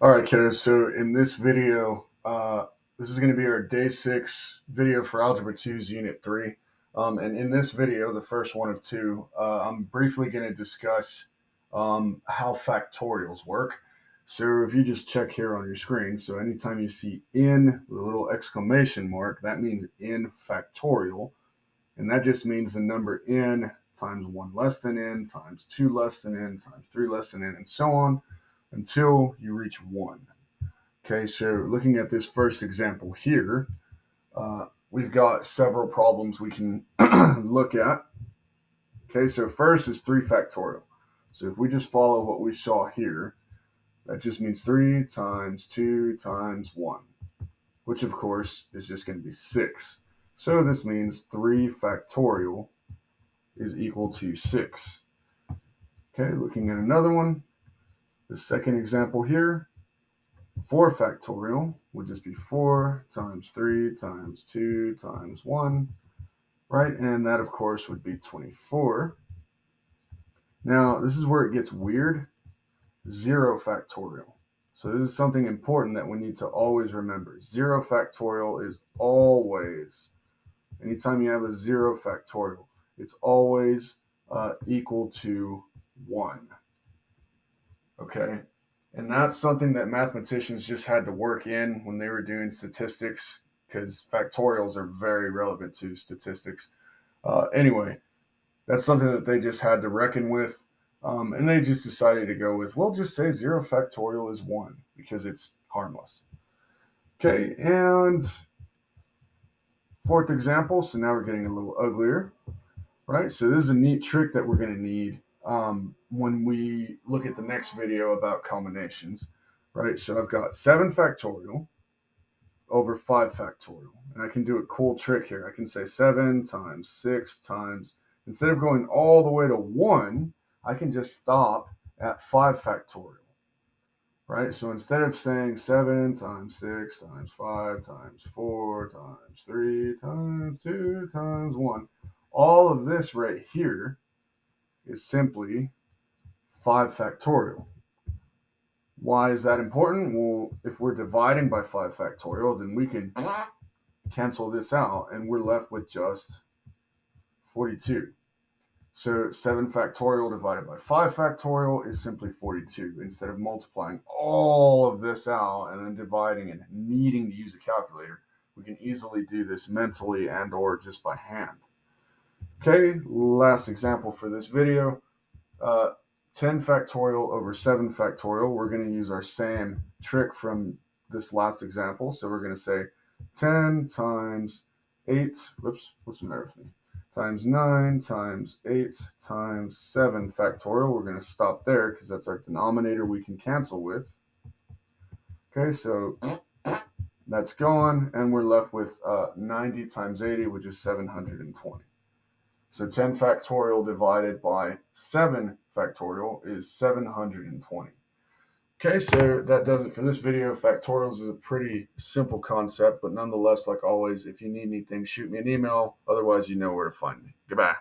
All right, kiddos. So in this video, this is going to be our day 6 video for Algebra 2's Unit 3. And in this video, the first one of two, I'm briefly going to discuss how factorials work. So if you just check here on your screen, so anytime you see in with a little exclamation mark, that means in factorial. And that just means the number n times 1 less than n times 2 less than n times 3 less than n, and so on until you reach 1. Okay, so looking at this first example here, we've got several problems we can look at. Okay, so first is 3 factorial. So if we just follow what we saw here, that just means 3 times 2 times 1, which of course is just going to be 6. So this means 3 factorial is equal to 6. Okay, looking at another one, the second example here, 4 factorial would just be 4 times 3 times 2 times 1, right? And that, of course, would be 24. Now, this is where it gets weird. 0 factorial. So this is something important that we need to always remember. 0 factorial is always, anytime you have a 0 factorial, it's always equal to 1. Okay? And that's something that mathematicians just had to work in when they were doing statistics, because factorials are very relevant to statistics. Anyway, that's something that they just had to reckon with. And they just decided to go with, well, just say 0 factorial is 1 because it's harmless. Okay, and fourth example. So now we're getting a little uglier, right? So this is a neat trick that we're going to need when we look at the next video about combinations, right? So I've got 7 factorial over 5 factorial. And I can do a cool trick here. I can say 7 times 6 times, instead of going all the way to 1, I can just stop at 5 factorial, right? So instead of saying 7 times 6 times 5 times 4 times 3 times 2 times 1, all of this right here is simply 5 factorial. Why is that important? Well, if we're dividing by 5 factorial, then we can cancel this out and we're left with just 42. So 7 factorial divided by 5 factorial is simply 42. Instead of multiplying all of this out and then dividing and needing to use a calculator, we can easily do this mentally and or just by hand. Okay, last example for this video. 10 factorial over 7 factorial. We're going to use our same trick from this last example. So we're going to say 10 times 8, what's the matter with me? Times 9 times 8 times 7 factorial. We're going to stop there because that's our denominator we can cancel with. Okay, so that's gone, and we're left with 90 times 80, which is 720. So 10 factorial divided by 7 factorial is 720. Okay, so that does it for this video. Factorials is a pretty simple concept, but nonetheless, like always, if you need anything, shoot me an email. Otherwise, you know where to find me. Goodbye.